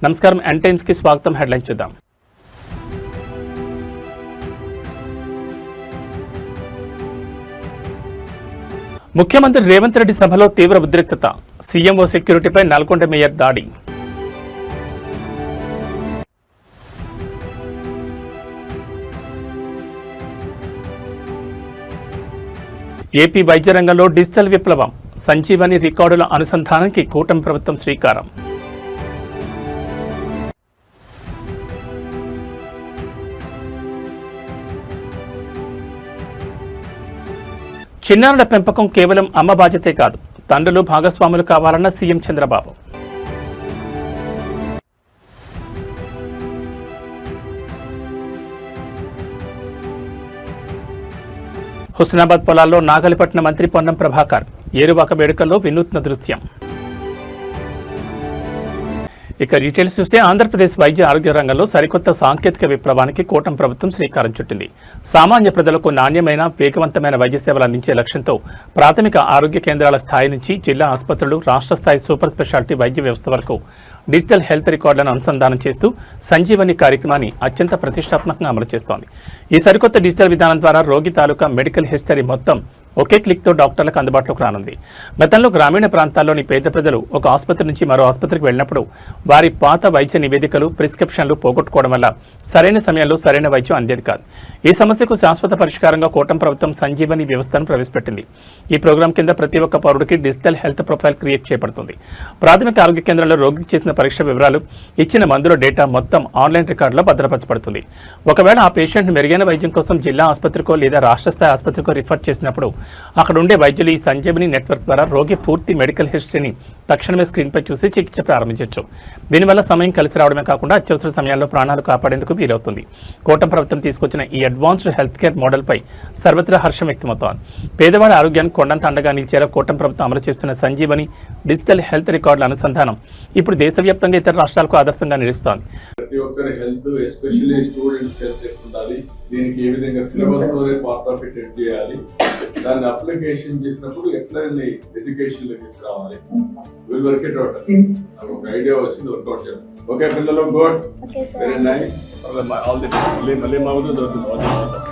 నమస్కారం, ఎన్టైన్స్ కి స్వాగతం. హెడ్లైన్స్ చూద్దాం. ముఖ్యమంత్రి రేవంత్ రెడ్డి సభలో తీవ్ర ఉద్రిక్తత. సీఎంఓ సెక్యూరిటీపై నల్గొండ మేయర్ దాడి. ఏపీ వైద్య రంగంలో డిజిటల్ విప్లవం. సంజీవని రికార్డుల అనుసంధానానికి కూటమి ప్రభుత్వం శ్రీకారం. చిన్నారుల పెంపకం కేవలం అమ్మ బాధ్యతే కాదు, తండ్రులు భాగస్వాములు కావాలన్న సీఎం చంద్రబాబు. హుస్నాబాద్ పొలాల్లో నాగలిపట్న మంత్రి పొన్నం ప్రభాకర్. ఏరువాక వేడుకల్లో వినూత్న దృశ్యం. ఇక డీటెయిల్స్ చూస్తే ఆంధ్రప్రదేశ్ వైద్య ఆరోగ్య రంగంలో సరికొత్త సాంకేతిక విప్లవానికి కూటమి ప్రభుత్వం శ్రీకారం చుట్టింది. సామాన్య ప్రజలకు నాణ్యమైన, వేగవంతమైన వైద్య సేవలు అందించే లక్ష్యంతో ప్రాథమిక ఆరోగ్య కేంద్రాల స్థాయి నుంచి జిల్లా ఆసుపత్రులు, రాష్ట్ర స్థాయి సూపర్ స్పెషాలిటీ వైద్య వ్యవస్థ వరకు డిజిటల్ హెల్త్ రికార్డులను అనుసంధానం చేస్తూ సంజీవని కార్యక్రమాన్ని అత్యంత ప్రతిష్టాత్మకంగా అమలు చేస్తోంది. ఈ సరికొత్త డిజిటల్ విధానం ద్వారా రోగి తాలూకా మెడికల్ హిస్టరీ మొత్తం ఒకే క్లిక్తో డాక్టర్లకు అందుబాటులోకి రానుంది. గతంలో గ్రామీణ ప్రాంతాల్లోని పేద ప్రజలు ఒక ఆసుపత్రి నుంచి మరో ఆసుపత్రికి వెళ్ళినప్పుడు వారి పాత వైద్య నివేదికలు, ప్రిస్క్రిప్షన్లు పోగొట్టుకోవడం వల్ల సరైన సమయంలో సరైన వైద్యం అందేది కాదు. ఈ సమస్యకు శాశ్వత పరిష్కారంగా కూటమి ప్రభుత్వం సంజీవని వ్యవస్థను ప్రవేశపెట్టింది. ఈ ప్రోగ్రాం కింద ప్రతి ఒక్క పౌరుడికి డిజిటల్ హెల్త్ ప్రొఫైల్ క్రియేట్ చేయబడుతుంది. ప్రాథమిక ఆరోగ్య కేంద్రంలో రోగికి చేసిన పరీక్ష వివరాలు, ఇచ్చిన మందుల డేటా మొత్తం ఆన్లైన్ రికార్డులో భద్రపరచబడుతుంది. ఒకవేళ ఆ పేషెంట్ మెరుగైన వైద్యం కోసం జిల్లా ఆసుపత్రికో లేదా రాష్ట్ర స్థాయి ఆసుపత్రికో రిఫర్ చేసినప్పుడు అక్కడ ఉండే వైద్యులు ఈ సంజీవని నెట్వర్క్ ద్వారా రోగి పూర్తి మెడికల్ హిస్టరీని తక్షణమే స్క్రీన్పై చూసి చికిత్స ప్రారంభించవచ్చు. దీనివల్ల సమయం కలిసి రావడమే కాకుండా అత్యవసర సమయాల్లో ప్రాణాలు కాపాడేందుకు వీలవుతుంది. కూటమి ప్రభుత్వం తీసుకొచ్చిన ఈ అడ్వాన్స్డ్ హెల్త్ కేర్ మోడల్పై సర్వత్రా హర్షం వ్యక్తమవుతోంది. పేదవాడి ఆరోగ్యానికి కొండంత అండగా నిలిచేలా కూటమి ప్రభుత్వం అమలు చేస్తున్న సంజీవని డిజిటల్ హెల్త్ రికార్డుల అనుసంధానం ఇప్పుడు దేశవ్యాప్తంగా ఇతర రాష్ట్రాలకు ఆదర్శంగా నిలుస్తోంది. ప్రతి ఒక్కరి హెల్త్, ఎస్పెషల్లీ స్టూడెంట్స్ హెల్త్ ఉండాలి. దీనికి ఏ విధంగా సిలబస్ లోనే పార్ట్ ఆఫ్ ఇట్ చేయాలి, దాన్ని అప్లికేషన్ చేసినప్పుడు ఎట్లా ఎడ్యుకేషన్ లో తీసుకురావాలి, విల్ వర్క్ ఇట్ అవుట్. నాకు ఒక ఐడియా వచ్చింది, వర్కౌట్ చేయాలి. ఓకే పిల్లలు, good, very nice. All the మళ్ళీ మౌదు దొరుకుతుంది.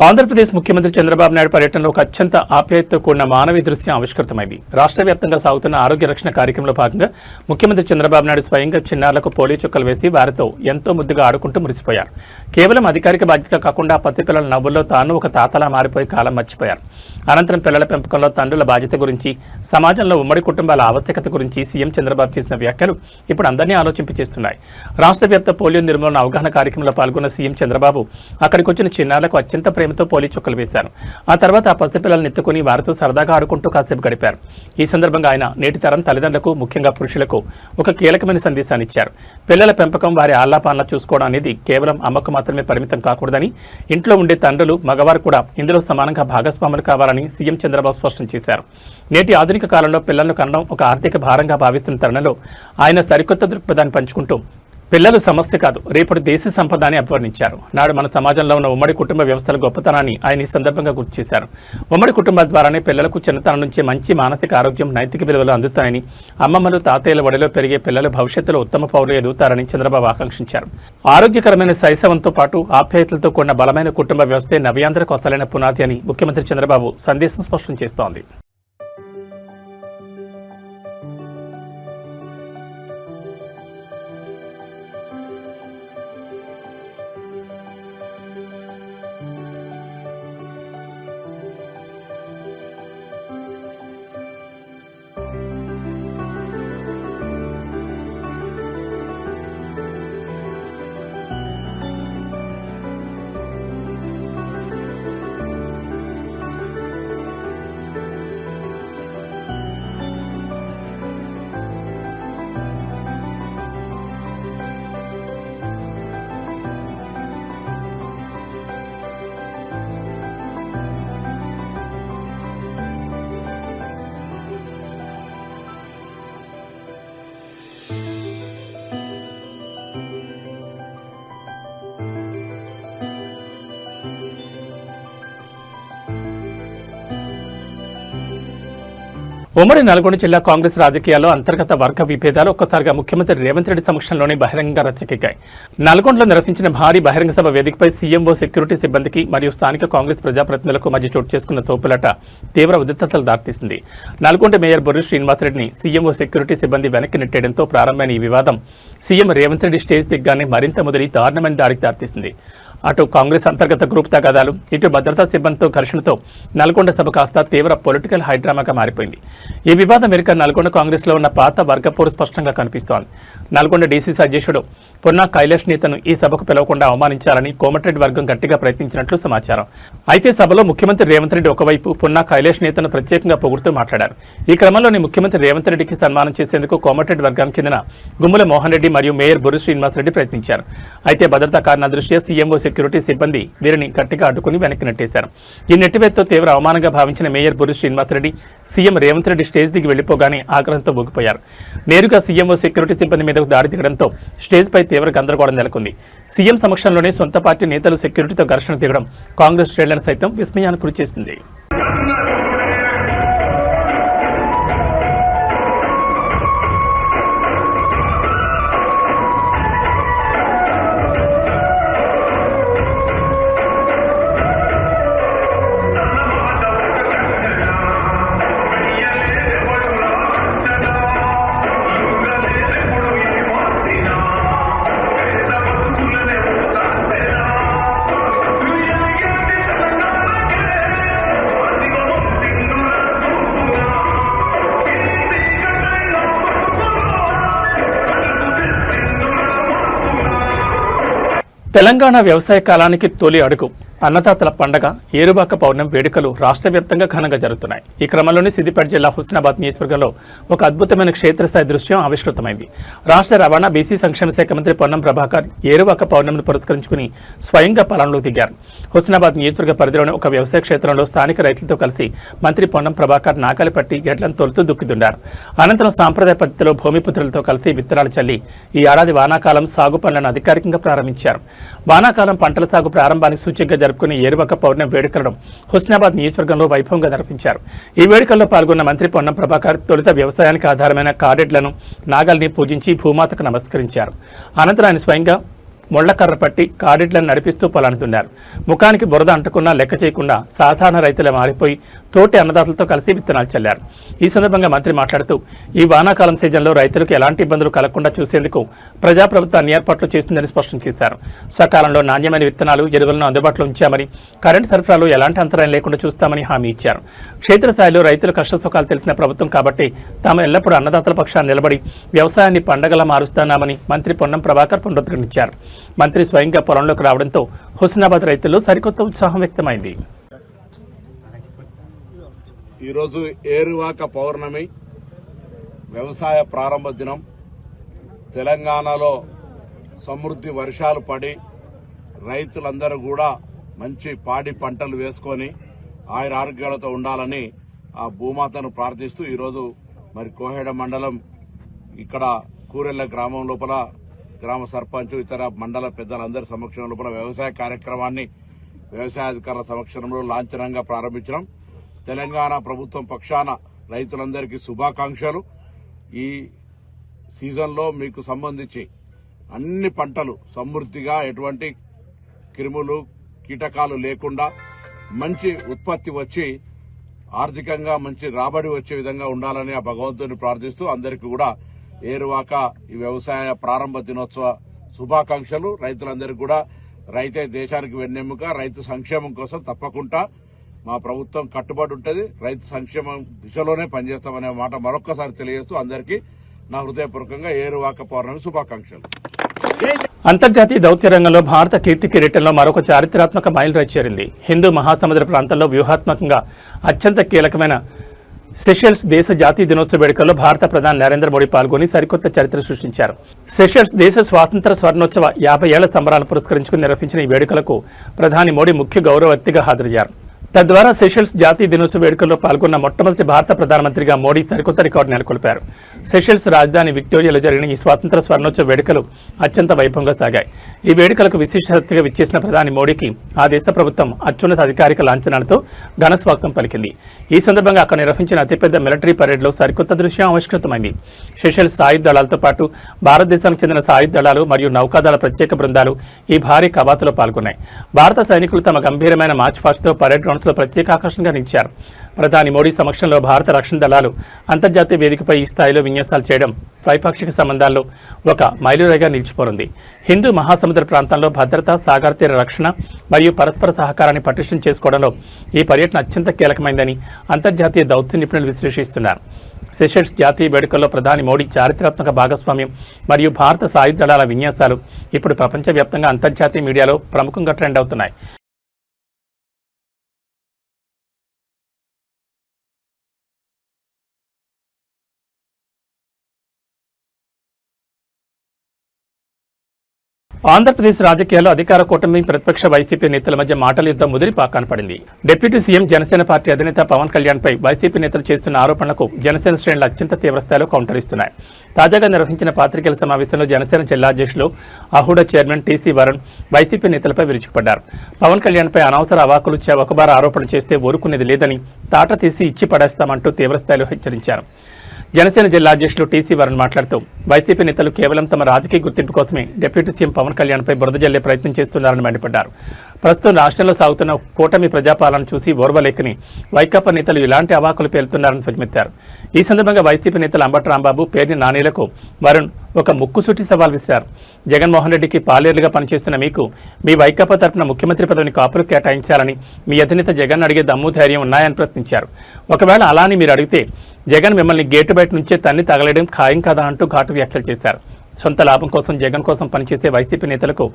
ఆంధ్రప్రదేశ్ ముఖ్యమంత్రి చంద్రబాబు నాయుడు పర్యటనలో ఒక అత్యంత ఆప్యాయతతో కూడిన మానవీయ దృశ్యం ఆవిష్కృతమైంది. రాష్ట్ర వ్యాప్తంగా సాగుతున్న ఆరోగ్య రక్షణ కార్యక్రమంలో భాగంగా ముఖ్యమంత్రి చంద్రబాబు నాయుడు స్వయంగా చిన్నారులకు పోలియో చుక్కలు వేసి వారితో ఎంతో ముద్దుగా ఆడుకుంటూ మురిసిపోయారు. కేవలం అధికారిక బాధ్యత కాకుండా పత్తి పిల్లల నవ్వుల్లో తాను ఒక తాతలా మారిపోయి కాలం మర్చిపోయారు. అనంతరం పిల్లల పెంపకంలో తండ్రుల బాధ్యత గురించి, సమాజంలో ఉమ్మడి కుటుంబాల ఆవశ్యకత గురించి సీఎం చంద్రబాబు చేసిన వ్యాఖ్యలు ఇప్పుడు అందరినీ ఆలోచింపచేస్తున్నాయి. రాష్ట్ర వ్యాప్త పోలియో నిర్మూలన అవగాహన కార్యక్రమంలో పాల్గొన్న సీఎం చంద్రబాబు అక్కడికి వచ్చిన చిన్నారులకు అత్యంత ప్రేమతో పోలియో చుక్కలు వేశారు. ఆ తర్వాత ఆ పసిపిల్లలను ఎత్తుకుని వారితో సరదాగా ఆడుకుంటూ కాసేపు గడిపారు. ఈ సందర్భంగా ఆయన నేటి తరం తల్లిదండ్రులకు, ముఖ్యంగా పురుషులకు ఒక కీలకమైన సందేశాన్ని ఇచ్చారు. పిల్లల పెంపకం, వారి ఆలాపాలన చూసుకోవడం అనేది కేవలం అమ్మకు మాత్రమే పరిమితం కాకూడదని, ఇంట్లో ఉండే తండ్రులు, మగవారు కూడా ఇందులో సమానంగా భాగస్వాములు కావాలని సీఎం చంద్రబాబు స్పష్టం చేశారు. నేటి ఆధునిక కాలంలో పిల్లలను కనడం ఒక ఆర్థిక భారంగా భావిస్తున్న తరుణంలో ఆయన సరికొత్త దృక్పథాన్ని పంచుకుంటూ పిల్లలు సమస్య కాదు, రేపటి దేశ సంపద అని అభివర్ణించారు. నాడు మన సమాజంలో ఉన్న ఉమ్మడి కుటుంబ వ్యవస్థల గొప్పతనాన్ని ఆయన ఈ సందర్భంగా గుర్తు చేశారు. ఉమ్మడి కుటుంబాల ద్వారానే పిల్లలకు చిన్నతనం నుంచే మంచి మానసిక ఆరోగ్యం, నైతిక విలువలు అందుతాయని, అమ్మమ్మలు, తాతయ్యల ఒడిలో పెరిగే పిల్లలు భవిష్యత్తులో ఉత్తమ పౌరులు ఎదుగుతారని చంద్రబాబు ఆకాంక్షించారు. ఆరోగ్యకరమైన శైశవంతో పాటు ఆప్యాయతలతో కూడిన బలమైన కుటుంబ వ్యవస్థే నవ్యాంధ్రకు అసలైన పునాది అని ముఖ్యమంత్రి చంద్రబాబు సందేశం స్పష్టం చేస్తోంది. ఉమ్మడి నల్గొండ జిల్లా కాంగ్రెస్ రాజకీయాల్లో అంతర్గత వర్గ విభేదాలు ఒక్కసారిగా ముఖ్యమంత్రి రేవంత్ రెడ్డి సమక్షంలోనే బహిరంగంగా రచ్చకెక్కాయి. నల్గొండలో నిర్వహించిన భారీ బహిరంగ సభ వేదికపై సీఎంఓ సెక్యూరిటీ సిబ్బందికి మరియు స్థానిక కాంగ్రెస్ ప్రజాప్రతినిధులకు మధ్య చోటు చేసుకున్న తోపులాట తీవ్ర ఉద్రిక్తతలు దారితీసింది. నల్గొండ మేయర్ బొర్రి శ్రీనివాసరెడ్డిని సీఎంఓ సెక్యూరిటీ సిబ్బంది వెనక్కి నెట్టేయడంతో ప్రారంభమైన ఈ వివాదం సీఎం రేవంత్ రెడ్డి స్టేజ్ దిగ్గానే మరింత ముదిరి దారుణమైన దాడికి దారితీసింది. అటు కాంగ్రెస్ అంతర్గత గ్రూప్ తగాదాలు, ఇటు భద్రతా సిబ్బందితో ఘర్షణతో నల్గొండ సభ కాస్త తీవ్ర పొలిటికల్ హైడ్రామాగా మారిపోయింది. ఈ వివాదం వెనుక నల్గొండ కాంగ్రెస్లో ఉన్న పాత వర్గపోరు స్పష్టంగా కనిపిస్తోంది. నల్గొండ డీసీసీ అధ్యక్షుడు పొన్నా కైలాష్ నేతను ఈ సభకు పిలవకుండా అవమానించాలని కోమటిరెడ్డి వర్గం గట్టిగా ప్రయత్నించినట్లు సమాచారం. అయితే సభలో ముఖ్యమంత్రి రేవంత్ రెడ్డి ఒకవైపు పొన్నా కైలాష్ నేతను ప్రత్యేకంగా పొగుడుతూ మాట్లాడారు. ఈ క్రమంలోనే ముఖ్యమంత్రి రేవంత్ రెడ్డికి సన్మానం చేసేందుకు కోమటిరెడ్డి వర్గానికి చెందిన గుమ్మల మోహన్ రెడ్డి మరియు మేయర్ బొర్రి శ్రీనివాసరెడ్డి ప్రయత్నించారు. అయితే భద్రతా కారణాల దృష్ట్యా సీఎంఓ సెక్యూరిటీ సిబ్బంది వీరిని గట్టిగా అడ్డుకుని వెనక్కి నెట్టేశారు. ఈ నెట్టివేతతో తీవ్ర అవమానంగా భావించిన mayor Borri Srinivasareddy CM Revanth Reddy stage దిగి వెళ్లిపోగానే ఆగ్రహంతో ఊగిపోయారు. నేరుగా సీఎంఓ సెక్యూరిటీ సిబ్బంది మీదకు దాడి దిగడంతో స్టేజ్ పై తీవ్ర గందరగోళం నెలకొంది. సీఎం సమక్షంలోనే సొంత పార్టీ నేతలు సెక్యూరిటీతో ఘర్షణ దిగడం కాంగ్రెస్ శ్రేణులను సైతం విస్మయానికి గురిచేసింది. తెలంగాణ వ్యవసాయ కాలానికి తొలి అడుగు అన్నదాతల పండగ ఏరువాక పౌర్ణమి వేడుకలు రాష్ట్ర వ్యాప్తంగా ఘనంగా జరుగుతున్నాయి. ఈ క్రమంలోనే సిద్దిపేట జిల్లా హుస్నాబాద్ నియోజకవర్గంలో ఒక అద్భుతమైన క్షేత్రస్థాయి దృశ్యం ఆవిష్కృతమైంది. రాష్ట్ర రవాణా బీసీ సంక్షేమ శాఖ మంత్రి పొన్నం ప్రభాకర్ ఏరువాక పౌర్ణమిని పురస్కరించుకుని స్వయంగా పొలంలోకి దిగారు. హుస్నాబాద్ నియోజకవర్గ పరిధిలోని ఒక వ్యవసాయ క్షేత్రంలో స్థానిక రైతులతో కలిసి మంత్రి పొన్నం ప్రభాకర్ నాకాలు పట్టి గెడ్లను తొలుతూ దుక్కిదుండారు. అనంతరం సాంప్రదాయ పద్ధతిలో భూమిపుత్రులతో కలిసి విత్తనాలు చల్లి ఈ ఏడాది వానాకాలం సాగు పనులను అధికారికంగా ప్రారంభించారు. వానాకాలం పంటల సాగు ప్రారంభానికి సూచికగా జరుపుకునే ఏరువాక పౌర్ణమి వేడుకలను హుస్నాబాద్ నియోజకవర్గంలో వైభవంగా నిర్వహించారు. ఈ వేడుకల్లో పాల్గొన్న మంత్రి పొన్నం ప్రభాకర్ తొలుత వ్యవసాయానికి ఆధారమైన కాడెడ్లను నాగల్ని పూజించి భూమాతకు నమస్కరించారు. అనంతరం ఆయన స్వయంగా ముళ్లకర్ర పట్టి కాడెడ్లను నడిపిస్తూ పొలాన్ని దున్నారు. ముఖానికి బురద అంటుకున్నా లెక్క చేయకుండా సాధారణ రైతులు మారిపోయి తోటి అన్నదాతలతో కలిసి విత్తనాలు చల్లారు. ఈ సందర్భంగా మంత్రి మాట్లాడుతూ ఈ వానాకాలం సీజన్లో రైతులకు ఎలాంటి ఇబ్బందులు కలగకుండా చూసేందుకు ప్రజాప్రభుత్వం అన్ని ఏర్పాట్లు చేస్తుందని స్పష్టం చేశారు. సకాలంలో నాణ్యమైన విత్తనాలు, ఎరువులను అందుబాటులో ఉంచామని, కరెంటు సరఫరాలో ఎలాంటి అంతరాయం లేకుండా చూస్తామని హామీ ఇచ్చారు. క్షేత్రస్థాయిలో రైతుల కష్టసుఖాలు తెలిసిన ప్రభుత్వం కాబట్టి తాము ఎల్లప్పుడూ అన్నదాతల పక్షాన్ని నిలబడి వ్యవసాయాన్ని పండగలా మారుస్తున్నామని మంత్రి పొన్నం ప్రభాకర్ పునరుద్ధరించారు. మంత్రి స్వయంగా పొలంలోకి రావడంతో హుస్నాబాద్ రైతుల్లో సరికొత్త ఉత్సాహం వ్యక్తమైంది. ఈరోజు ఏరువాక పౌర్ణమి వ్యవసాయ ప్రారంభ దినం. తెలంగాణలో సమృద్ధి వర్షాలు పడి రైతులందరూ కూడా మంచి పాడి పంటలు వేసుకొని ఆయురారోగ్యాలతో ఉండాలని ఆ భూమాతను ప్రార్థిస్తూ ఈరోజు మరి కోహెడ మండలం ఇక్కడ కూరెళ్ల గ్రామం లోపల గ్రామ సర్పంచ్ ఇతర మండల పెద్దలందరి సమక్షం లోపల వ్యవసాయ కార్యక్రమాన్ని వ్యవసాయాధికారుల సమక్షంలో లాంఛనంగా ప్రారంభించడం. తెలంగాణ ప్రభుత్వం పక్షాన రైతులందరికీ శుభాకాంక్షలు. ఈ సీజన్లో మీకు సంబంధించి అన్ని పంటలు సమృద్ధిగా ఎటువంటి క్రిములు కీటకాలు లేకుండా మంచి ఉత్పత్తి వచ్చి ఆర్థికంగా మంచి రాబడి వచ్చే విధంగా ఉండాలని ఆ భగవంతుని ప్రార్థిస్తూ అందరికీ కూడా ఏరువాక ఈ వ్యవసాయ ప్రారంభ దినోత్సవ శుభాకాంక్షలు. రైతులందరికీ కూడా రైతే దేశానికి వెన్నెముక, రైతు సంక్షేమం కోసం తప్పకుండా మా ప్రభుత్వం కట్టుబడి ఉంటుంది. రైతు సంక్షేమం దిశలోనే పనిచేస్తామనే మాట మరొక్కసారి తెలియజేస్తూ అందరికీ నా హృదయపూర్వకంగా ఏరువాక పౌర్ణమి శుభాకాంక్షలు. అంతర్జాతీయ దౌత్య రంగంలో భారత కీర్తి కిరీటంలో మరొక చారిత్రాత్మక మైలురాయి చేరింది. హిందూ మహాసముద్ర ప్రాంతంలో వ్యూహాత్మకంగా అత్యంత కీలకమైన సెషెల్స్ దేశ జాతీయ దినోత్సవ వేడుకల్లో భారత ప్రధాని నరేంద్ర మోడీ పాల్గొని సరికొత్త చరిత్ర సృష్టించారు. సెషెల్స్ దేశ స్వాతంత్ర స్వర్ణోత్సవ 50 ఏళ్ల సంబరాలను పురస్కరించుకుని నిర్వహించిన ఈ వేడుకలకు ప్రధాని మోడీ ముఖ్య గౌరవ అతిథిగా హాజరయ్యారు. తద్వారా సెషెల్స్ జాతీయ దినోత్సవ వేడుకల్లో పాల్గొన్న మొట్టమొదటి భారత ప్రధానమంత్రిగా మోడీ సరికొత్త రికార్డు నెలకొల్పారు. సెషెల్స్ రాజధాని విక్టోరియాలో జరిగిన ఈ స్వాతంత్ర స్వర్ణోత్సవ వేడుకలు అత్యంత వైభవంగా సాగాయి. ఈ వేడుకలకు విశిష్టతగా విచ్చేసిన ప్రధాని మోడీకి ఆ దేశ ప్రభుత్వం అత్యున్నత అధికారిక లాంఛనాలతో ఘన స్వాగతం పలికింది. ఈ సందర్భంగా అక్కడ నిర్వహించిన అతిపెద్ద మిలిటరీ పరేడ్లో సరికొత్త దృశ్యం ఆవిష్కృతమైంది. సెషెల్స్ సాయుధ దళాలతో పాటు భారతదేశానికి చెందిన సాయుధ దళాలు మరియు నౌకాదళ ప్రత్యేక బృందాలు ఈ భారీ కవాతులో పాల్గొన్నాయి. భారత సైనికులు తమ గంభీరమైన మార్చ్ పాస్ట్తో పరేడ్ గ్రౌండ్స్లో ప్రత్యేక ఆకర్షణగా నిలిచారు. ప్రధాని మోడీ సమక్షంలో భారత రక్షణ దళాలు అంతర్జాతీయ వేదికపై ఈ స్థాయిలో విన్యాసాలు చేయడం ద్వైపాక్షిక సంబంధాల్లో ఒక మైలురాయిగా నిలిచిపోనుంది. హిందూ మహాసముద్ర ప్రాంతంలో భద్రత, సాగర తీర రక్షణ మరియు పరస్పర సహకారాన్ని పటిష్టం చేసుకోవడంలో ఈ పర్యటన అత్యంత కీలకమైందని అంతర్జాతీయ దౌత్య నిపుణులు విశ్లేషిస్తున్నారు. సెషెల్స్ జాతీయ వేడుకల్లో ప్రధాని మోడీ చారిత్రాత్మక భాగస్వామ్యం మరియు భారత సాయుధ దళాల విన్యాసాలు ఇప్పుడు ప్రపంచవ్యాప్తంగా అంతర్జాతీయ మీడియాలో ప్రముఖంగా ట్రెండ్ అవుతున్నాయి. ఆంధ్రప్రదేశ్ రాజకీయాల్లో అధికార కూటమి ప్రతిపక్ష వైసీపీ నేతల మధ్య మాటల యుద్ధం ముదిరిపాకాన పడింది. డిప్యూటీ సీఎం జనసేన పార్టీ అధినేత పవన్ కళ్యాణ్పై వైసీపీ నేతలు చేస్తున్న ఆరోపణలకు జనసేన శ్రేణులు అత్యంత తీవ్రస్థాయిలో కౌంటర్ ఇస్తున్నాయి. తాజాగా నిర్వహించిన పాత్రికేయుల సమావేశంలో జనసేన జిల్లా అధ్యక్షులు అహుడ చైర్మన్ టీసీ వరుణ్ వైసీపీ నేతలపై విరుచుకుపడ్డారు. పవన్ కళ్యాణ్పై అనవసర అవాకులు ఒకబార ఆరోపణలు చేస్తే ఊరుకునేది లేదని తాట తీసి ఇచ్చి పడేస్తామంటూ తీవ్రస్థాయిలో హెచ్చరించారు. జనసేన జిల్లా అధ్యక్షులు టీసీ వరుణ్ మాట్లాడుతూ వైసీపీ నేతలు కేవలం తమ రాజకీయ గుర్తింపు కోసమే డిప్యూటీ సీఎం పవన్ కళ్యాణ్పై బురద జల్లే ప్రయత్నం చేస్తున్నారని మండిపడ్డారు. ప్రస్తుతం రాష్ట్రంలో సాగుతున్న కూటమి ప్రజాపాలన చూసి ఓర్వలేకని వైకాపా నేతలు ఇలాంటి అవాకులు పేలుతున్నారని ధ్వజమెత్తారు. ఈ సందర్భంగా వైసీపీ నేతలు అంబటి రాంబాబు, పేర్ని నానీలకు వరుణ్ ఒక ముక్కుసూటి సవాల్ విసిరారు. జగన్మోహన్ రెడ్డికి పాలేరులుగా పనిచేస్తున్న మీకు మీ వైకాపా తరపున ముఖ్యమంత్రి పదవిని కాపులు కేటాయించాలని మీ అధినేత జగన్ అడిగే దమ్ము ధైర్యం ఉన్నాయని ప్రశ్నించారు. ఒకవేళ అలాని మీరు అడిగితే జగన్ మిమ్మల్ని గేటు బయట నుంచే తన్ని తగలడం ఖాయం కదా అంటూ ఘాటు వ్యాఖ్యలు చేశారు. సొంత లాభం కోసం జగన్ కోసం పనిచేసే వైసీపీ నేతలకు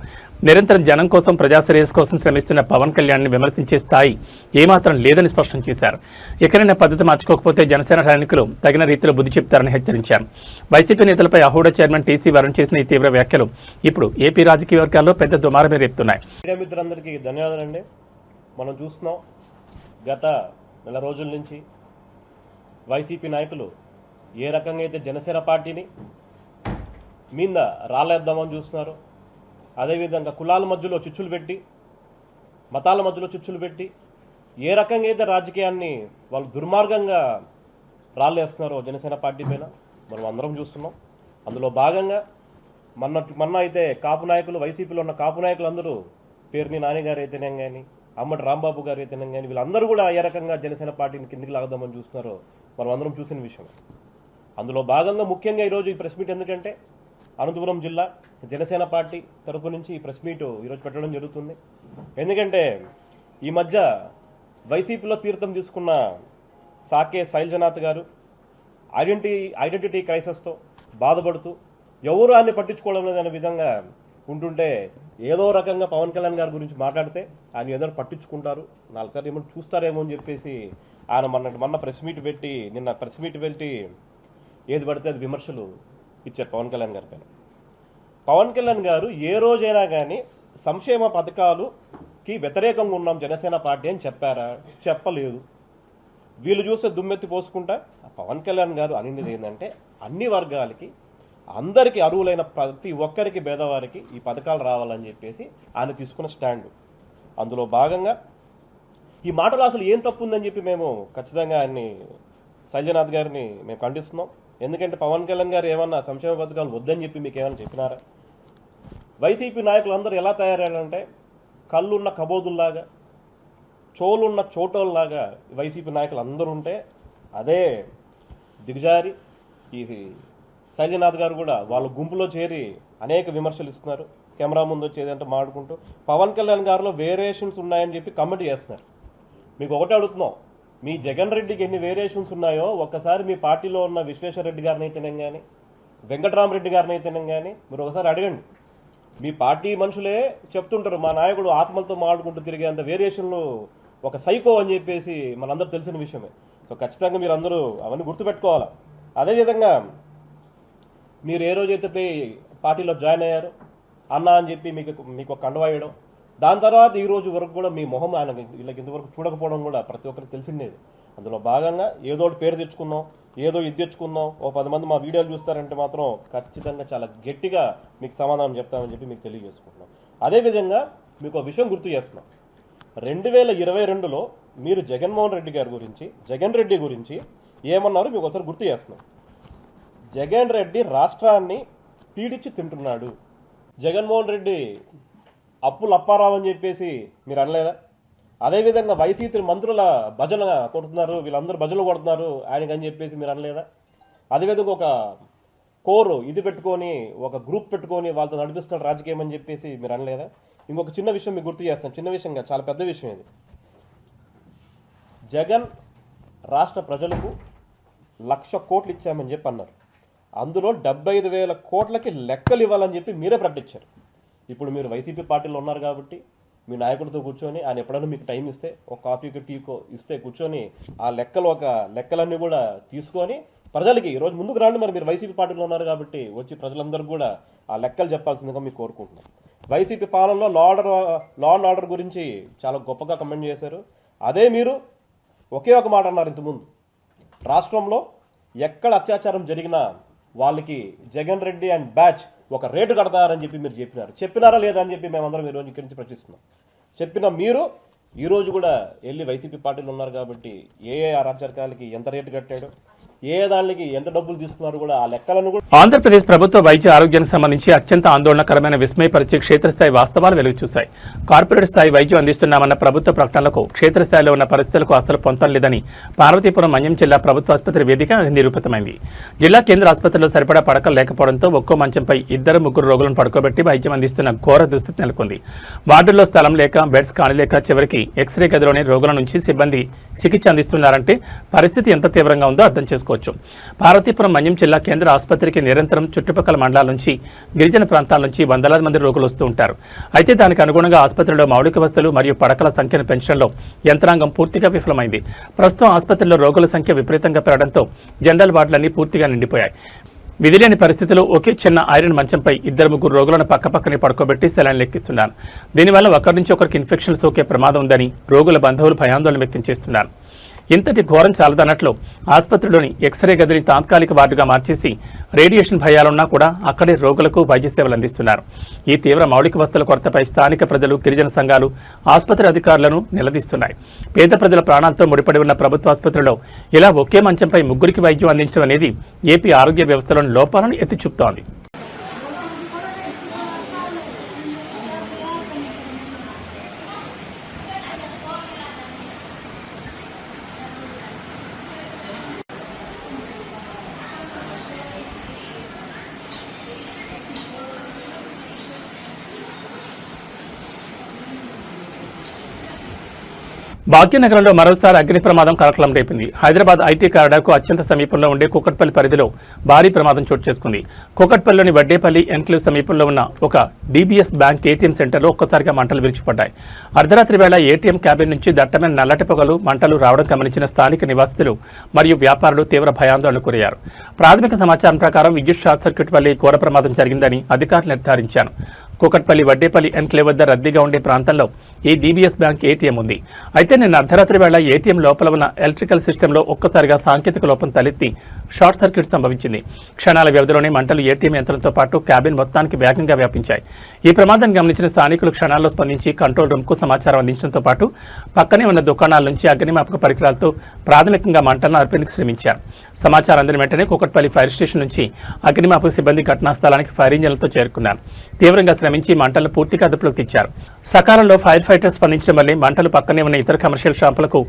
నిరంతరం జనం కోసం ప్రజాశ్రేయస్ కోసం శ్రమిస్తున్న పవన్ కళ్యాణ్ని విమర్శించే స్థాయి ఏమాత్రం లేదని స్పష్టం చేశారు. ఎక్కడైనా పద్ధతి మార్చుకోకపోతే జనసేన సైనికులు తగిన రీతిలో బుద్ధి చెప్తారని హెచ్చరించారు. వైసీపీ నేతలపై అహూడ చైర్మన్ టీసీ వరుణ్ చేసిన ఈ తీవ్ర వ్యాఖ్యలు ఇప్పుడు ఏపీ రాజకీయ వర్గాల్లో పెద్ద దుమారమే రేపుతున్నాయి. మిత్రులందరికీ ధన్యవాదాలండి. మనం చూస్తున్నాం గత నెల రోజుల నుంచి వైసీపీ నాయకులు ఏ రకంగా అయితే జనసేన పార్టీని మీద రాలేద్దామని చూస్తున్నారు. అదేవిధంగా కులాల మధ్యలో చిచ్చులు పెట్టి, మతాల మధ్యలో చిచ్చులు పెట్టి ఏ రకంగా అయితే రాజకీయాన్ని వాళ్ళు దుర్మార్గంగా రాళ్ళేస్తున్నారో జనసేన పార్టీ పైన మనం అందరం చూస్తున్నాం. అందులో భాగంగా మొన్న అయితే కాపు నాయకులు, వైసీపీలో ఉన్న కాపు నాయకులు అందరూ పేర్ని నాని గారు అయితేనే కానీ, అమ్మటి రాంబాబు గారు అయితేనే కానీ వీళ్ళందరూ కూడా ఏ రకంగా జనసేన పార్టీని కిందికి లాగదామని చూస్తున్నారో మనం అందరం చూసిన విషయం. అందులో భాగంగా ముఖ్యంగా ఈరోజు ఈ ప్రెస్ మీట్ ఎందుకంటే అనంతపురం జిల్లా జనసేన పార్టీ తరపు నుంచి ఈ ప్రెస్ మీట్ ఈరోజు పెట్టడం జరుగుతుంది. ఎందుకంటే ఈ మధ్య వైసీపీలో తీర్థం తీసుకున్న సాకే శైలజనాథ్ గారు ఐడెంటిటీ క్రైసిస్తో బాధపడుతూ ఎవరు ఆయన్ని పట్టించుకోవడం లేదనే విధంగా ఉంటుంటే ఏదో రకంగా పవన్ కళ్యాణ్ గారి గురించి మాట్లాడితే ఆయన ఏదో పట్టించుకుంటారు, నాలుగు ఏమో చూస్తారేమో అని చెప్పేసి ఆయన మొన్న ప్రెస్ మీట్ పెట్టి నిన్న ప్రెస్ మీట్ పెట్టి ఏది పడితే అది విమర్శలు ఇచ్చారు పవన్ కళ్యాణ్ గారి పైన. పవన్ కళ్యాణ్ గారు ఏ రోజైనా కానీ సంక్షేమ పథకాలుకి వ్యతిరేకంగా ఉన్నాం జనసేన పార్టీ అని చెప్పారా? చెప్పలేదు. వీళ్ళు చూస్తే దుమ్మెత్తి పోసుకుంటా పవన్ కళ్యాణ్ గారు అనేది ఏంటంటే అన్ని వర్గాలకి, అందరికీ అర్హులైన ప్రతి ఒక్కరికి, పేదవారికి ఈ పథకాలు రావాలని చెప్పేసి ఆయన తీసుకున్న స్టాండ్. అందులో భాగంగా ఈ మాటలు అసలు ఏం తప్పు ఉందని చెప్పి మేము ఖచ్చితంగా ఆయన్ని శైలజనాథ్ గారిని మేము ఖండిస్తున్నాం. ఎందుకంటే పవన్ కళ్యాణ్ గారు ఏమన్నా సంక్షేమ పథకాలు వద్దని చెప్పి మీకు ఏమైనా చెప్పినారా? వైసీపీ నాయకులు అందరూ ఎలా తయారయ్యారంటే కళ్ళున్న కబోదుల్లాగా, చోలున్న చోటోల్లాగా వైసీపీ నాయకులు అందరూ ఉంటే అదే దిగజారి ఈ శైలజనాథ్ గారు కూడా వాళ్ళ గుంపులో చేరి అనేక విమర్శలు ఇస్తున్నారు. కెమెరా ముందు వచ్చేది అంటే మాడుకుంటూ పవన్ కళ్యాణ్ గారిలో వేరియేషన్స్ ఉన్నాయని చెప్పి కమెంట్ చేస్తున్నారు. మీకు ఒకటే అడుగుతున్నాం, మీ జగన్ రెడ్డికి ఎన్ని వేరియేషన్స్ ఉన్నాయో ఒక్కసారి మీ పార్టీలో ఉన్న విశ్వేశ్వర రెడ్డి గారిని అయితేనే కానీ, వెంకటరామరెడ్డి గారిని అయితేనే కానీ మీరు ఒకసారి అడగండి. మీ పార్టీ మనుషులే చెప్తుంటారు మా నాయకుడు ఆత్మలతో మాట్లాడుకుంటూ తిరిగేంత వేరియేషన్లు ఒక సైకో అని చెప్పేసి మనందరూ తెలిసిన విషయమే. సో ఖచ్చితంగా మీరు అందరూ అవన్నీ గుర్తుపెట్టుకోవాలి. అదేవిధంగా మీరు ఏ రోజైతే పార్టీలో జాయిన్ అయ్యారో అన్నా అని చెప్పి మీకు ఒక కండువా వేయడం, దాని తర్వాత ఈ రోజు వరకు కూడా మీ మొహం ఆయన వీళ్ళకి ఇంతవరకు చూడకపోవడం కూడా ప్రతి ఒక్కరికి తెలిసిండేది. అందులో భాగంగా ఏదో ఒకటి పేరు తెచ్చుకుందాం, ఏదో ఇది తెచ్చుకుందాం, ఓ 10 మంది మా వీడియోలు చూస్తారంటే మాత్రం ఖచ్చితంగా చాలా గట్టిగా మీకు సమాధానం చెప్తామని చెప్పి మీకు తెలియజేసుకుంటున్నాం. అదేవిధంగా మీకు ఒక విషయం గుర్తు చేస్తున్నాం. 2022లో మీరు జగన్మోహన్ రెడ్డి గారి గురించి, జగన్ రెడ్డి గురించి ఏమన్నారో మీకు ఒకసారి గుర్తు చేస్తున్నాం. జగన్ రెడ్డి రాష్ట్రాన్ని పీడించి తింటున్నాడు, జగన్మోహన్ రెడ్డి అప్పులు అప్పారావు అని చెప్పేసి మీరు అనలేదా? అదేవిధంగా వైసీపీ మంత్రుల భజన కొడుతున్నారు, వీళ్ళందరూ భజనలు కొడుతున్నారు ఆయనకని చెప్పేసి మీరు అనలేదా? అదేవిధంగా ఒక కోరు ఇది పెట్టుకొని, ఒక గ్రూప్ పెట్టుకొని వాళ్ళతో నడిపిస్తున్న రాజకీయం అని చెప్పేసి మీరు అనలేదా? ఇంకొక చిన్న విషయం మీకు గుర్తు చేస్తాను, చిన్న విషయంగా చాలా పెద్ద విషయం ఇది. జగన్ రాష్ట్ర ప్రజలకు 1,00,000 కోట్లు ఇచ్చామని చెప్పి అన్నారు. అందులో 75,000 కోట్లకి లెక్కలు ఇవ్వాలని చెప్పి మీరే ప్రకటించారు. ఇప్పుడు మీరు వైసీపీ పార్టీలో ఉన్నారు కాబట్టి మీ నాయకుడితో కూర్చొని ఆయన ఎప్పుడైనా మీకు టైం ఇస్తే ఒక కాఫీకి టీకో ఇస్తే కూర్చొని ఆ లెక్కలన్నీ కూడా తీసుకొని ప్రజలకి ఈరోజు ముందుకు రండి. మరి మీరు వైసీపీ పార్టీలో ఉన్నారు కాబట్టి వచ్చి ప్రజలందరూ కూడా ఆ లెక్కలు చెప్పాల్సిందిగా మీకు కోరుకుంటున్నాం. వైసీపీ పాలనలో లా అండ్ ఆర్డర్ గురించి చాలా గొప్పగా కమెంట్ చేశారు. అదే మీరు ఒకే ఒక మాట అన్నారు ఇంతకుముందు, రాష్ట్రంలో ఎక్కడ అత్యాచారం జరిగినా వాళ్ళకి జగన్ రెడ్డి అండ్ బ్యాచ్ ఒక రేటు కడతారని చెప్పి మీరు చెప్పినారా లేదా అని చెప్పి మేమందరం ఈరోజు ఇక్కడి నుంచి ప్రశ్నిస్తున్నాం. చెప్పిన మీరు ఈరోజు కూడా వెళ్ళి వైసీపీ పార్టీలు ఉన్నారు కాబట్టి ఏ అరాచకాలకి ఎంత రేటు కట్టాడు, ఏ దానికి ఎంత డబ్బులు తీసుకున్నారు కూడా ఆ లెక్కలను కూడా. ఆంధ్రప్రదేశ్ ప్రభుత్వ వైద్య ఆరోగ్యానికి సంబంధించి అత్యంత ఆందోళనకరమైన విస్మయపరిచే క్షేత్రస్థాయి వాస్తవాలు వెలుగు చూశాయి. కార్పొరేట్ స్థాయి వైద్యం అందిస్తున్నామన్న ప్రభుత్వ ప్రకటనలకు క్షేత్రస్థాయిలో ఉన్న పరిస్థితులకు అసలు పొంతం లేదని పార్వతీపురం మన్యం జిల్లా ప్రభుత్వ ఆసుపత్రి వేదిక నిరూపితమైంది. జిల్లా కేంద్ర ఆసుపత్రిలో సరిపడా పడకలు లేకపోవడంతో ఒక్కో మంచంపై 2-3 రోగులను పడుకోబెట్టి వైద్యం అందిస్తున్న ఘోర దుస్థితి నెలకొంది. వార్డుల్లో స్థలం లేక, బెడ్స్ కానిలేక చివరికి ఎక్స్రే గదిలోని రోగుల నుంచి సిబ్బంది చికిత్స అందిస్తున్నారంటే పరిస్థితి ఎంత తీవ్రంగా ఉందో అర్థం చేసుకోవచ్చు. పార్వతీపురం మన్యం జిల్లా కేంద్ర ఆసుపత్రికి నిరంతరం చుట్టుపక్కల మండలాల నుంచి, గిరిజన ప్రాంతాల నుంచి వందలాది మంది రోగులు వస్తూ ఉంటారు. అయితే దానికి అనుగుణంగా ఆసుపత్రిలో మౌలిక వసతులు మరియు పడకల సంఖ్యను పెంచడంలో యంత్రాంగం పూర్తిగా విఫలమైంది. ప్రస్తుతం ఆసుపత్రిలో రోగుల సంఖ్య విపరీతంగా పెరగడంతో జనరల్ వార్డులన్నీ పూర్తిగా నిండిపోయాయి. విధిలేని పరిస్థితిలో ఒకే చిన్న ఐరన్ మంచంపై 2-3 రోగులను పక్కపక్కనే పడుకోబెట్టి సెలైన్ లెక్కిస్తున్నారు. దీనివల్ల ఒకరి నుంచి ఒకరికి ఇన్ఫెక్షన్ సోకే ప్రమాదం ఉందని రోగుల బంధువులు భయాందోళన వ్యక్తం చేస్తున్నారు. ఇంతటి ఘోరం చాలదన్నట్లు ఆసుపత్రిలోని ఎక్స్రే గదిని తాత్కాలిక వార్డుగా మార్చేసి రేడియేషన్ భయాలున్నా కూడా అక్కడే రోగులకు వైద్య సేవలు అందిస్తున్నారు. ఈ తీవ్ర మౌలిక వసతుల కొరతపై స్థానిక ప్రజలు, గిరిజన సంఘాలు ఆసుపత్రి అధికారులను నిలదీస్తున్నాయి. పేద ప్రజల ప్రాణాలతో ముడిపడి ఉన్న ప్రభుత్వ ఆసుపత్రిలో ఇలా ఒకే మంచంపై 3కి వైద్యం అందించడం అనేది ఏపీ ఆరోగ్య వ్యవస్థలోని లోపాలను ఎత్తి చూపుతోంది. భాగ్యనగరంలో మరోసారి అగ్ని ప్రమాదం కలకలం రేపింది. హైదరాబాద్ ఐటీ కారిడార్కు అత్యంత సమీపంలో ఉండే కూకట్పల్లి పరిధిలో భారీ ప్రమాదం చోటు చేసుకుంది. కూకట్పల్లిలోని వడ్డేపల్లి ఎన్క్లేవ్ సమీపంలో ఉన్న ఒక డీబీఎస్ బ్యాంక్ ఏటీఎం సెంటర్లో ఒక్కసారిగా మంటలు విరుచుపడ్డాయి. అర్ధరాత్రి వేళ ఏటీఎం క్యాబిన్ నుంచి దట్టమైన నల్లటి పొగలు, మంటలు రావడం గమనించిన స్థానిక నివాసితులు మరియు వ్యాపారులు తీవ్ర భయాందోళనకు గురయ్యారు. ప్రాథమిక సమాచారం ప్రకారం విద్యుత్ షార్ట్ సర్క్యూట్ వల్లే ఘోర ప్రమాదం జరిగిందని అధికారులు నిర్ధారించారు. కూకట్పల్లి వడ్డేపల్లి ఎన్క్లేవ్ వద్ద రద్దీగా ఉండే ప్రాంతంలో ఈ డీబీఎస్ బ్యాంక్ ఏటీఎం ఉంది. అయితే నిన్న అర్ధరాత్రి వేళ ఏటీఎం లోపల ఉన్న ఎలక్ట్రికల్ సిస్టంలో ఒక్కసారిగా సాంకేతిక లోపం తలెత్తి షార్ట్ సర్క్యూట్ సంభవించింది. క్షణాల వ్యవధిలోనే మంటలు ఏటీఎం యంత్రంతో పాటు క్యాబిన్ మొత్తానికి వేగంగా వ్యాపించాయి. ఈ ప్రమాదాన్ని గమనించిన స్థానికులు క్షణాల్లో స్పందించి కంట్రోల్ రూమ్కు సమాచారం అందించడంతో పాటు పక్కనే ఉన్న దుకాణాల నుంచి అగ్నిమాపక పరికరాలతో ప్రాథమికంగా మంటలను అర్పేందుకు శ్రమించారు. సమాచారం అందిన వెంటనే కూకట్పల్లి ఫైర్ స్టేషన్ నుంచి అగ్నిమాపక సిబ్బంది ఘటనా స్థలానికి ఫైర్ ఇంజన్లతో చేరుకున్నారు. తీవ్రంగా శ్రమించి మంటలను పూర్తిగా అదుపులోకి తెచ్చారు. సకాలంలో ఫైర్ ఫైటర్స్ స్పందించడం వల్లే మంటలు పక్కనే ఉన్న ఇతర కమర్షియల్ షాపులకు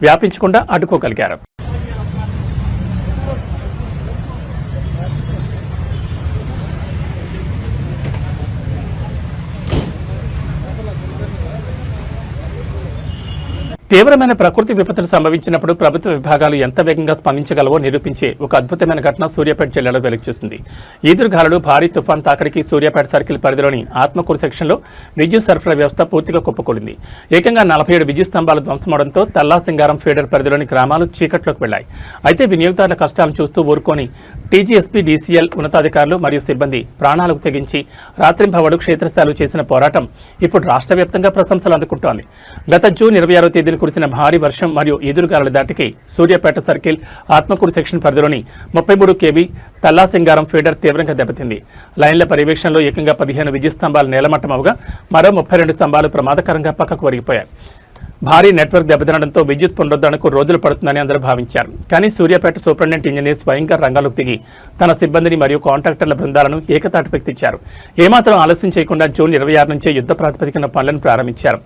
వ్యాపించకుండా అడ్డుకోగలిగారు. తీవ్రమైన ప్రకృతి విపత్తులు సంభవించినప్పుడు ప్రభుత్వ విభాగాలు ఎంత వేగంగా స్పందించగలవో నిరూపించే ఒక అద్భుతమైన ఘటన సూర్యాపేట జిల్లాలో వెలుగుచూసింది. ఈదురుగాలులు, భారీ తుఫాన్ తాకిడికి సూర్యాపేట సర్కిల్ పరిధిలోని ఆత్మకూరు సెక్షన్లో విద్యుత్ సరఫరా వ్యవస్థ పూర్తిగా కుప్పకూలింది. ఏకంగా 47 విద్యుత్ స్తంభాలు ధ్వంసమవడంతో తల్లాసింగారం ఫీడర్ పరిధిలోని గ్రామాలు చీకట్లోకి వెళ్లాయి. అయితే వినియోగదారుల కష్టాలను చూస్తూ ఊరుకొని టీజీఎస్పీ, డీసీఎల్ ఉన్నతాధికారులు మరియు సిబ్బంది ప్రాణాలకు తెగించి రాత్రింబవళ్లు క్షేత్రస్థాయిలో చేసిన పోరాటం ఇప్పుడు రాష్ట్ర వ్యాప్తంగా ప్రశంసలు అందుకుంటోంది. గత జూన్ 26వ తేదీన కురిసిన భారీ వర్షం మరియు ఈదురుగాలుల దాటికి సూర్యాపేట సర్కిల్, ఆత్మకూరు సెక్షన్ పరిధిలోని 33 kV తల్లాసింగారం ఫీడర్ తీవ్రంగా దెబ్బతింది. లైన్ల పర్యవేక్షణలో ఏకంగా 15 విద్యుత్ స్తంభాలు నేలమట్టం అవగా మరో 32 స్తంభాలు ప్రమాదకరంగా పక్కకు ఒరిగిపోయాయి. భారీ నెట్వర్క్ దెబ్బతినడంతో విద్యుత్ పునరుద్ధరణకు రోజులు పడుతుందని అందరూ భావించారు. కానీ సూర్యాపేట సూపరింటెండెంట్ ఇంజనీర్ స్వయంగా రంగంలోకి దిగి తన సిబ్బందిని మరియు కాంట్రాక్టర్ల బృందాలను ఏకతాటిపెక్కించారు. ఏమాత్రం ఆలస్యం చేయకుండా జూన్ 26 నుంచే యుద్ధ ప్రాతిపదికన పనులను ప్రారంభించారు.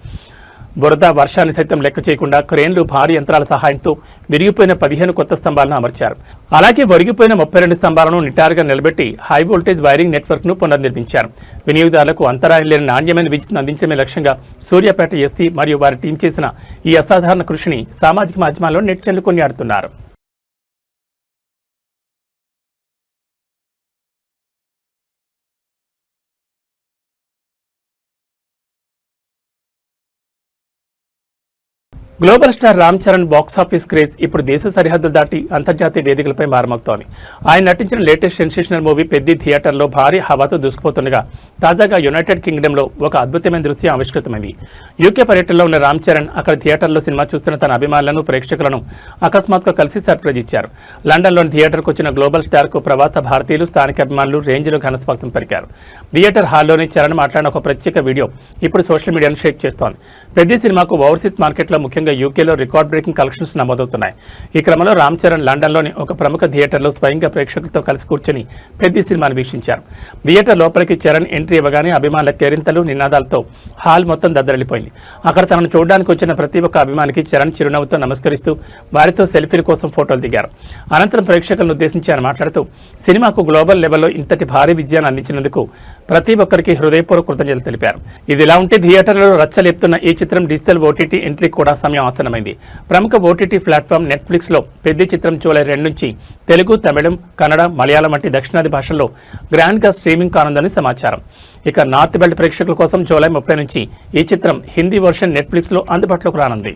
బురద, వర్షాన్ని సైతం లెక్క చేయకుండా క్రేన్లు, భారీ యంత్రాల సహాయంతో విరిగిపోయిన 15 కొత్త స్తంభాలను అమర్చారు. అలాగే ఒరిగిపోయిన 32 స్తంభాలను నిటారుగా నిలబెట్టి హై వోల్టేజ్ వైరింగ్ నెట్వర్క్ను పునర్నిర్మించారు. వినియోగదారులకు అంతరాయం లేని నాణ్యమైన విద్యుత్తును అందించడమే లక్ష్యంగా సూర్యాపేట ఎస్సీ మరియు వారి టీం చేసిన ఈ అసాధారణ కృషిని సామాజిక మాధ్యమాల్లో నెటిజన్లు కొనియాడుతున్నారు. Global star Ram Charan box office craze ఇప్పుడు దేశ సరిహద్దులు దాటి అంతర్జాతీయ వేదికలపై మారుమోగుతోంది. ఆయన నటించిన లేటెస్ట్ సెన్సేషనల్ మూవీ పెద్ది థియేటర్లో భారీ హవాతో దూసుకుపోతుండగా తాజాగా యునైటెడ్ కింగ్డమ్లో ఒక అద్భుతమైన దృశ్యం ఆవిష్కృతమైంది. యూకే పర్యటనలో ఉన్న రామ్ చరణ్ అక్కడ థియేటర్లో సినిమా చూస్తున్న తన అభిమానులను, ప్రేక్షకులను అకస్మాత్తుగా కలిసి సర్ప్రైజ్ ఇచ్చారు. లండన్లోని థియేటర్కు వచ్చిన గ్లోబల్ స్టార్కు ప్రవాస భారతీయులు, స్థానిక అభిమానులు రేంజ్లో ఘనస్వాగతం పలికారు. థియేటర్ హాల్లోని చరణ్ మాట్లాడిన ఒక ప్రత్యేక వీడియో ఇప్పుడు సోషల్ మీడియాను షేక్ చేస్తోంది. పెద్ది సినిమాకు ఓవర్సీస్ మార్కెట్లో ముఖ్యంగా యూకేలో రికార్డ్ బ్రేకింగ్ కలెక్షన్స్ నమోదవుతున్నాయి. ఈ క్రమంలో రామ్ చరణ్ లండన్లోని ఒక ప్రముఖ థియేటర్లో స్వయంగా ప్రేక్షకులతో కలిసి కూర్చొని పెద్ది సినిమాను వీక్షించారు. థియేటర్ లోపలికి చరణ్ ఎంట్రీ ఇవ్వగానే అభిమానుల కేరింతలు, నినాదాలతో హాల్ మొత్తం దద్దరిల్లిపోయింది. అక్కడ తనను చూడడానికి వచ్చిన ప్రతి ఒక్క అభిమానికి చరణ్ చిరునవ్వుతో నమస్కరిస్తూ వారితో సెల్ఫీల కోసం ఫోటోలు దిగారు. అనంతరం ప్రేక్షకులను ఉద్దేశించి ఆయన మాట్లాడుతూ సినిమాకు గ్లోబల్ లెవెల్లో ఇంతటి భారీ విజయాన్ని అందించినందుకు ప్రతి ఒక్కరికి హృదయపూర్వక కృతజ్ఞతలు తెలిపారు. ఇదిలా ఉంటే థియేటర్లో రచ్చలేపుతున్న ఈ చిత్రం డిజిటల్ ఓటీటీ ఎంట్రీ కూడా సమయం ఆసన్నమైంది. ప్రముఖ ఓటీటీ ప్లాట్ఫామ్ నెట్ఫ్లిక్స్లో పెద్ది చిత్రం జూలై 2 నుంచి తెలుగు, తమిళం, కన్నడ, మలయాళం వంటి దక్షిణాది భాషల్లో గ్రాండ్గా స్ట్రీమింగ్ కానుందని సమాచారం. ఇక నార్త్ బెల్ట్ ప్రేక్షకుల కోసం జూలై 30 నుంచి ఈ చిత్రం హిందీ వర్షన్ నెట్ఫ్లిక్స్లో అందుబాటులోకి రానుంది.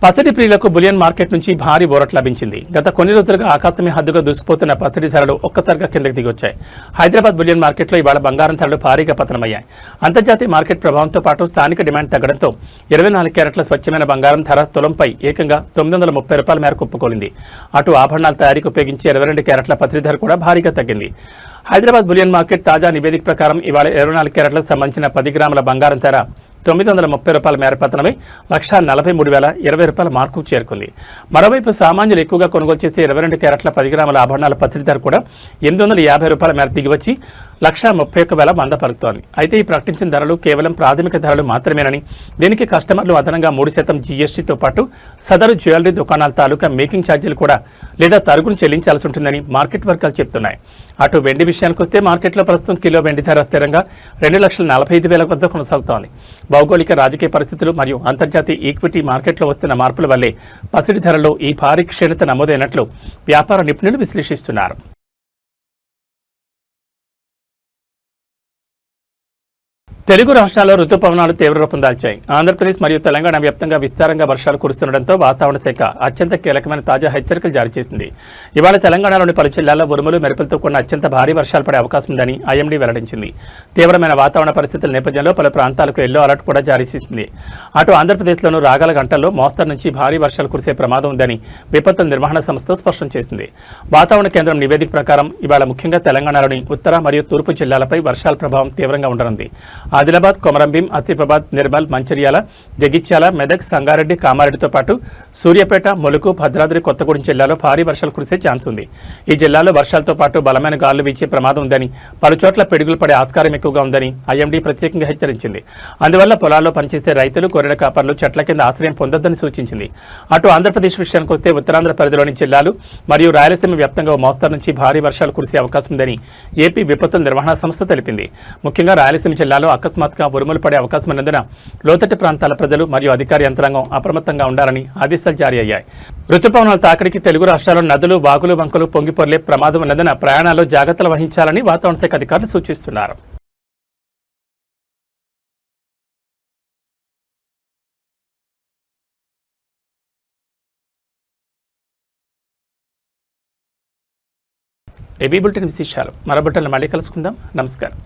పసిడి ప్రియులకు బులియన్ మార్కెట్ నుంచి భారీ ఊరట లభించింది. గత కొన్ని రోజులుగా ఆకాశమే హద్దుగా దూసుకుపోతున్న పసిడి ధరలు ఒక్కసారిగా కిందకి దిగొచ్చాయి. హైదరాబాద్ బులియన్ మార్కెట్లో ఇవాళ బంగారం ధరలు భారీగా పతనమయ్యాయి. అంతర్జాతీయ మార్కెట్ ప్రభావంతో పాటు స్థానిక డిమాండ్ తగ్గడంతో 24 క్యారెట్ల స్వచ్ఛమైన బంగారం ధర తులంపై ఏకంగా ₹930 మేరకు కుప్పకూలింది. అటు ఆభరణాల తయారీకి ఉపయోగించే 22 క్యారెట్ల పసిడి ధర కూడా భారీగా తగ్గింది. హైదరాబాద్ బులియన్ మార్కెట్ తాజా నివేదిక ప్రకారం ఇవాళ 24 క్యారెట్లకు సంబంధించిన 10 గ్రాముల బంగారం ధర ₹930 మేర పతనమై ₹1,43,020 మార్కు చేరుకుంది. మరోవైపు సామాన్యులు ఎక్కువగా కొనుగోలు చేసే 22 క్యారెట్ల 10 గ్రాముల ఆభరణాల పసిడి ధర కూడా ₹850 మేర దిగివచ్చి ₹1,31,100 పలుకుతోంది. అయితే ఈ ప్రకటించిన ధరలు కేవలం ప్రాథమిక ధరలు మాత్రమేనని, దీనికి కస్టమర్లు అదనంగా 3% జీఎస్టీతో పాటు సదరు జ్యువెలరీ దుకాణాల తాలూకా మేకింగ్ ఛార్జీలు కూడా లేదా తరుగును చెల్లించాల్సి ఉంటుందని మార్కెట్ వర్గాలు చెబుతున్నాయి. అటు వెండి విషయానికి వస్తే మార్కెట్లో ప్రస్తుతం కిలో వెండి ధర స్థిరంగా ₹2,45,000 వద్ద కొనసాగుతోంది. భౌగోళిక, రాజకీయ పరిస్థితులు మరియు అంతర్జాతీయ ఈక్విటీ మార్కెట్లో వస్తున్న మార్పుల వల్లే పసిడి ధరల్లో ఈ భారీ క్షీణత నమోదైనట్లు వ్యాపార నిపుణులు విశ్లేషిస్తున్నారు. తెలుగు రాష్ట్రాల్లో రుతుపవనాలు తీవ్ర రూపం దాల్చాయి. ఆంధ్రప్రదేశ్ మరియు తెలంగాణ వ్యాప్తంగా విస్తారంగా వర్షాలు కురుస్తుండటంతో వాతావరణ శాఖ అత్యంత కీలకమైన తాజా హెచ్చరికలు జారీ చేసింది. ఇవాళ తెలంగాణలోని పలు జిల్లాల్లో ఉరుములు, మెరుపులతో కూడిన అత్యంత భారీ వర్షాలు పడే అవకాశం ఉందని ఐఎండీ వెల్లడించింది. తీవ్రమైన వాతావరణ పరిస్థితుల నేపథ్యంలో పలు ప్రాంతాలకు ఎల్లో అలర్ట్ కూడా జారీ చేసింది. అటు ఆంధ్రప్రదేశ్లోనూ రాగల గంటల్లో మోస్తరు నుంచి భారీ వర్షాలు కురిసే ప్రమాదం ఉందని విపత్తుల నిర్వహణ సంస్థ స్పష్టం చేసింది. వాతావరణ కేంద్రం నివేదిక ప్రకారం ఇవాళ ముఖ్యంగా తెలంగాణలోని ఉత్తర మరియు తూర్పు జిల్లాలపై వర్షాల ప్రభావం తీవ్రంగా ఉండనుంది. ఆదిలాబాద్, కొమరంభీం, ఆసిఫాబాద్, నిర్మల్, మంచిర్యాల, జగిత్యాల, మెదక్, సంగారెడ్డి, కామారెడ్డితో పాటు సూర్యాపేట, ములుగు, భద్రాద్రి కొత్తగూడెం జిల్లాలో భారీ వర్షాలు కురిసే ఛాన్స్ ఉంది. ఈ జిల్లాలో వర్షాలతో పాటు బలమైన గాలులు వీచే ప్రమాదం ఉందని, పలుచోట్ల పిడుగులు పడే ఆస్కారం ఎక్కువగా ఉందని ఐఎండీ ప్రత్యేకంగా హెచ్చరించింది. అందువల్ల పొలాల్లో పనిచేసే రైతులు, గొర్రెల కాపర్లు చెట్ల కింద ఆశ్రయం పొందొద్దని సూచించింది. అటు ఆంధ్రప్రదేశ్ విషయానికి వస్తే ఉత్తరాంధ్ర పరిధిలోని జిల్లాలు మరియు రాయలసీమ వ్యాప్తంగా మోస్తరు నుంచి భారీ వర్షాలు కురిసే అవకాశం ఉందని ఏపీ విపత్తుల నిర్వహణ సంస్థ తెలిపింది. ముఖ్యంగా రాయలసీమ జిల్లాలో అకస్మాత్తుగా ఉరుములు పడే అవకాశం ఉన్నందున లోతట్టు ప్రాంతాల ప్రజలు మరియు అధికార యంత్రాంగం అప్రమత్తంగా ఉండాలని ఆదేశాలు జారీ అయ్యాయి. రుతుపవనాల తాకిడికి తెలుగు రాష్ట్రాల్లో నదులు, వాగులు, వంకలు పొంగిపొర్లే ప్రమాదం ఉన్నందున ప్రయాణాల్లో జాగ్రత్తలు వహించాలని వాతావరణ శాఖ అధికారులు సూచిస్తున్నారు. ఏబీ బులెటిన్ విశేషాలు మరో బులెటిన్లో మళ్ళీ కలుసుకుందాం. నమస్కారం.